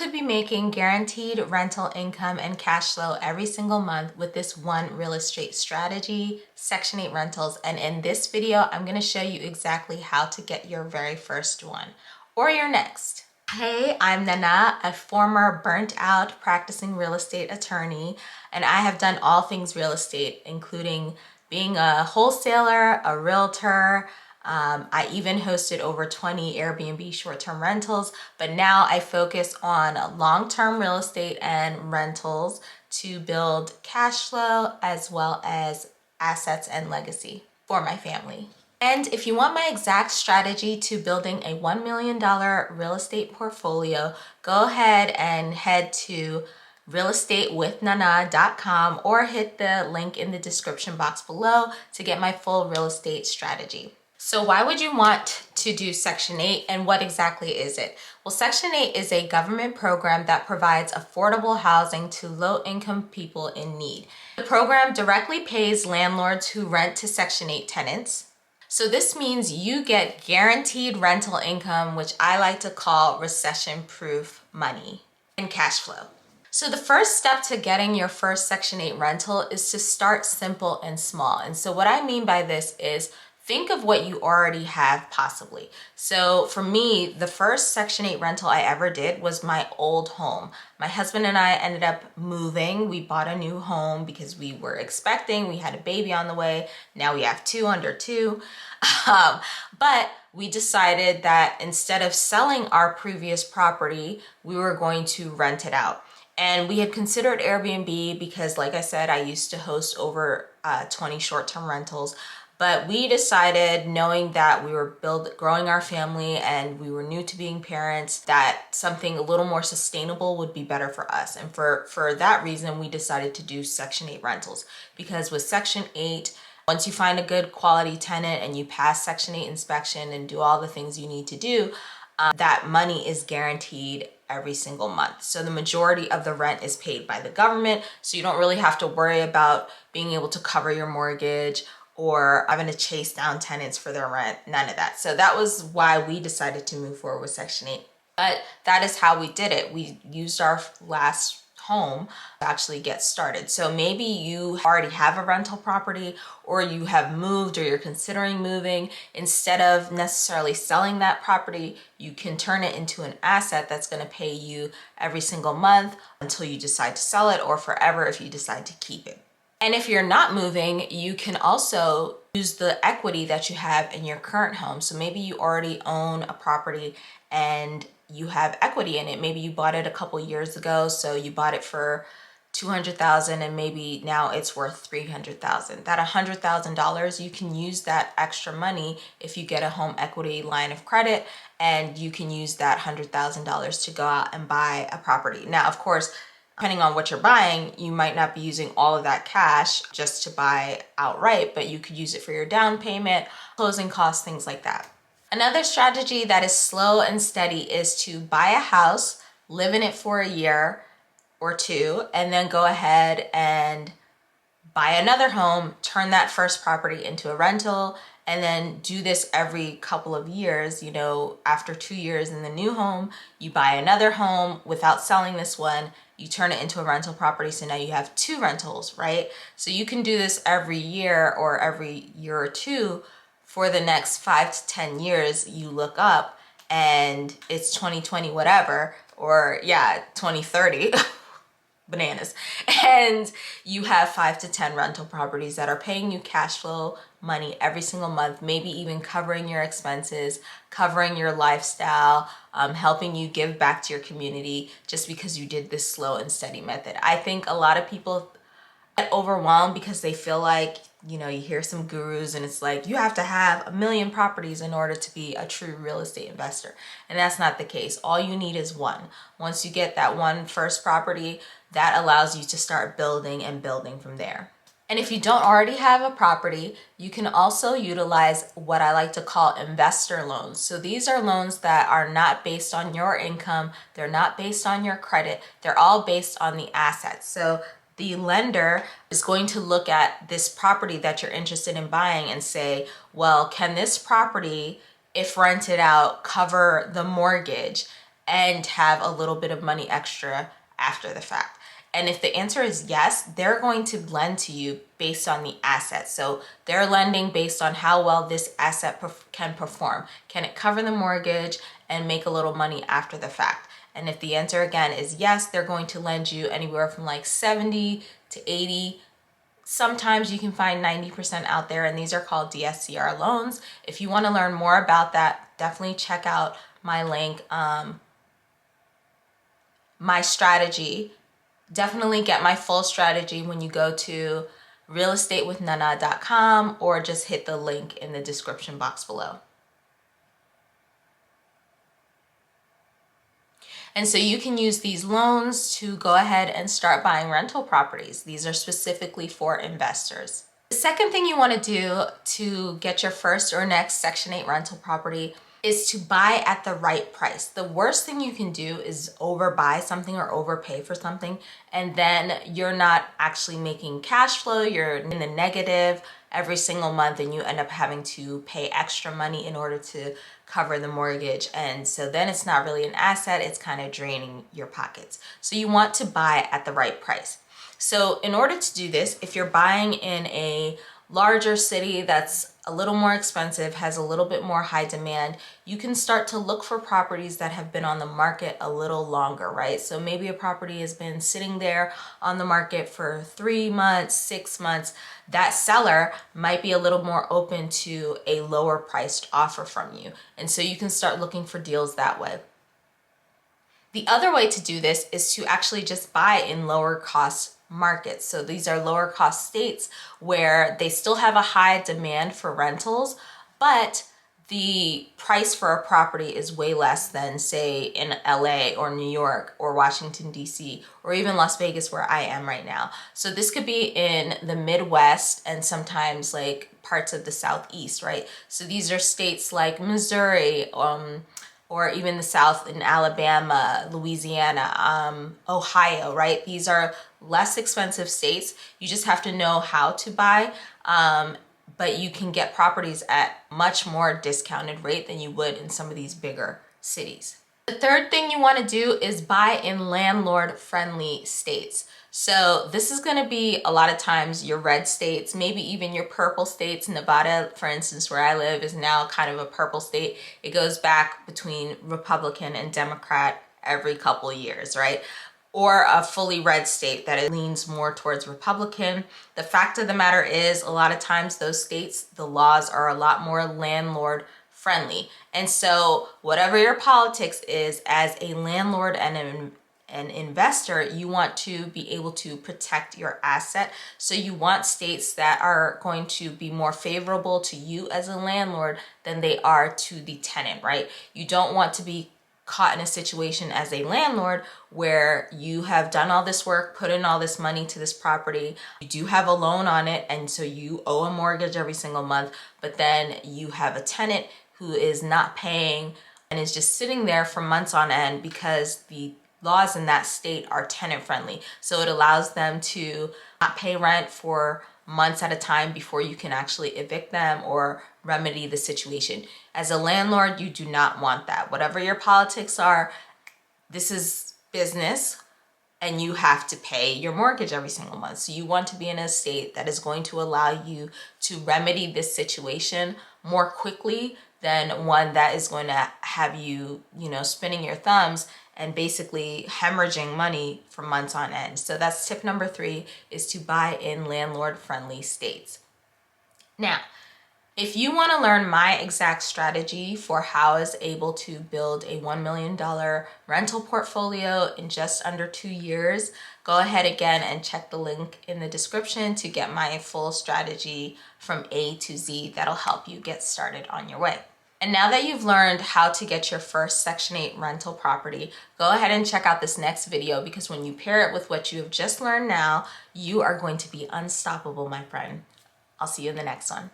could be making guaranteed rental income and cash flow every single month with this one real estate strategy, Section 8 rentals. And in this video, I'm going to show you exactly how to get your very first one or your next. Hey, I'm Nana, a former burnt out practicing real estate attorney, and I have done all things real estate, including being a wholesaler, a realtor. I even hosted over 20 Airbnb short-term rentals, but now I focus on long-term real estate and rentals to build cash flow as well as assets and legacy for my family. And if you want my exact strategy to building a $1 million real estate portfolio, go ahead and head to realestatewithnana.com or hit the link in the description box below to get my full real estate strategy. So why would you want to do Section 8 and what exactly is it? Well, Section 8 is a government program that provides affordable housing to low-income people in need. The program directly pays landlords who rent to Section 8 tenants. So this means you get guaranteed rental income, which I like to call recession-proof money and cash flow. So the first step to getting your first Section 8 rental is to start simple and small. And so what I mean by this is think of what you already have possibly. So for me, the first Section 8 rental I ever did was my old home. My husband and I ended up moving. We bought a new home because we were expecting, we had a baby on the way. Now we have two under two. But we decided that instead of selling our previous property, we were going to rent it out. And we had considered Airbnb because, like I said, I used to host over 20 short-term rentals. But we decided, knowing that we were growing our family and we were new to being parents, that something a little more sustainable would be better for us. And for that reason, we decided to do Section 8 rentals. Because with Section 8, once you find a good quality tenant and you pass Section 8 inspection and do all the things you need to do, that money is guaranteed every single month. So the majority of the rent is paid by the government. So you don't really have to worry about being able to cover your mortgage or having to chase down tenants for their rent, none of that. So that was why we decided to move forward with Section 8. But that is how we did it. We used our last home to actually get started. So maybe you already have a rental property or you have moved or you're considering moving. Instead of necessarily selling that property, you can turn it into an asset that's going to pay you every single month until you decide to sell it or forever if you decide to keep it. And if you're not moving, you can also use the equity that you have in your current home. So maybe you already own a property and you have equity in it. Maybe you bought it a couple years ago, so you bought it for $200,000 and maybe now it's worth $300,000. That $100,000, you can use that extra money if you get a home equity line of credit, and you can use that $100,000 to go out and buy a property. Now, of course, depending on what you're buying, you might not be using all of that cash just to buy outright, but you could use it for your down payment, closing costs, things like that. Another strategy that is slow and steady is to buy a house, live in it for a year or two, and then go ahead and buy another home, turn that first property into a rental, and then do this every couple of years. You know, after 2 years in the new home, you buy another home without selling this one, you turn it into a rental property, so now you have two rentals, right? So you can do this every year or every year or two for the next 5 to 10 years. You look up and it's 2020 whatever, or yeah, 2030. Bananas. And you have 5 to 10 rental properties that are paying you cash flow money every single month, maybe even covering your expenses, covering your lifestyle, helping you give back to your community just because you did this slow and steady method. I think a lot of people get overwhelmed because they feel like, you know, you hear some gurus and it's like, you have to have 1 million properties in order to be a true real estate investor. And that's not the case. All you need is one. Once you get that one first property, that allows you to start building and building from there. And if you don't already have a property, you can also utilize what I like to call investor loans. So these are loans that are not based on your income. They're not based on your credit. They're all based on the assets. So the lender is going to look at this property that you're interested in buying and say, well, can this property, if rented out, cover the mortgage and have a little bit of money extra after the fact? And if the answer is yes, they're going to lend to you based on the asset. So they're lending based on how well this asset can perform. Can it cover the mortgage and make a little money after the fact? And if the answer again is yes, they're going to lend you anywhere from like 70 to 80. Sometimes you can find 90% out there, and these are called DSCR loans. If you want to learn more about that, definitely check out my link, my strategy. Definitely get my full strategy when you go to realestatewithnana.com or just hit the link in the description box below. And so you can use these loans to go ahead and start buying rental properties. These are specifically for investors. The second thing you want to do to get your first or next Section 8 rental property is to buy at the right price. The worst thing you can do is overbuy something or overpay for something, and then you're not actually making cash flow, you're in the negative every single month, and you end up having to pay extra money in order to cover the mortgage. And so then it's not really an asset, it's kind of draining your pockets. So you want to buy at the right price. So in order to do this, if you're buying in a larger city that's a little more expensive, has a little bit more high demand, you can start to look for properties that have been on the market a little longer, right? So maybe a property has been sitting there on the market for 3 months, 6 months. That seller might be a little more open to a lower priced offer from you. And so you can start looking for deals that way. The other way to do this is to actually just buy in lower cost markets. So these are lower cost states where they still have a high demand for rentals, but the price for a property is way less than, say, in LA or New York or Washington, DC, or even Las Vegas, where I am right now. So this could be in the Midwest and sometimes like parts of the Southeast, right? So these are states like Missouri, or even the South in Alabama, Louisiana, Ohio, right? These are less expensive states. You just have to know how to buy, but you can get properties at much more discounted rate than you would in some of these bigger cities. The third thing you want to do is buy in landlord-friendly states. So this is going to be a lot of times your red states, maybe even your purple states. Nevada, for instance, where I live, is now kind of a purple state. It goes back between Republican and Democrat every couple of years, right? Or a fully red state that it leans more towards Republican. The fact of the matter is, a lot of times those states, the laws are a lot more landlord friendly. And so whatever your politics is, as a landlord and an investor, you want to be able to protect your asset. So you want states that are going to be more favorable to you as a landlord than they are to the tenant, right? You don't want to be caught in a situation as a landlord where you have done all this work, put in all this money to this property, you do have a loan on it, and so you owe a mortgage every single month, but then you have a tenant who is not paying and is just sitting there for months on end because the laws in that state are tenant friendly. So it allows them to not pay rent for months at a time before you can actually evict them or remedy the situation. As a landlord, you do not want that. Whatever your politics are, this is business and you have to pay your mortgage every single month. So you want to be in a state that is going to allow you to remedy this situation more quickly than one that is going to have you, spinning your thumbs and basically hemorrhaging money for months on end. So that's tip number 3, is to buy in landlord-friendly states. Now, if you want to learn my exact strategy for how I was able to build a $1 million rental portfolio in just under 2 years, go ahead again and check the link in the description to get my full strategy from A to Z that'll help you get started on your way. And now that you've learned how to get your first Section 8 rental property, go ahead and check out this next video, because when you pair it with what you have just learned now, you are going to be unstoppable, my friend. I'll see you in the next one.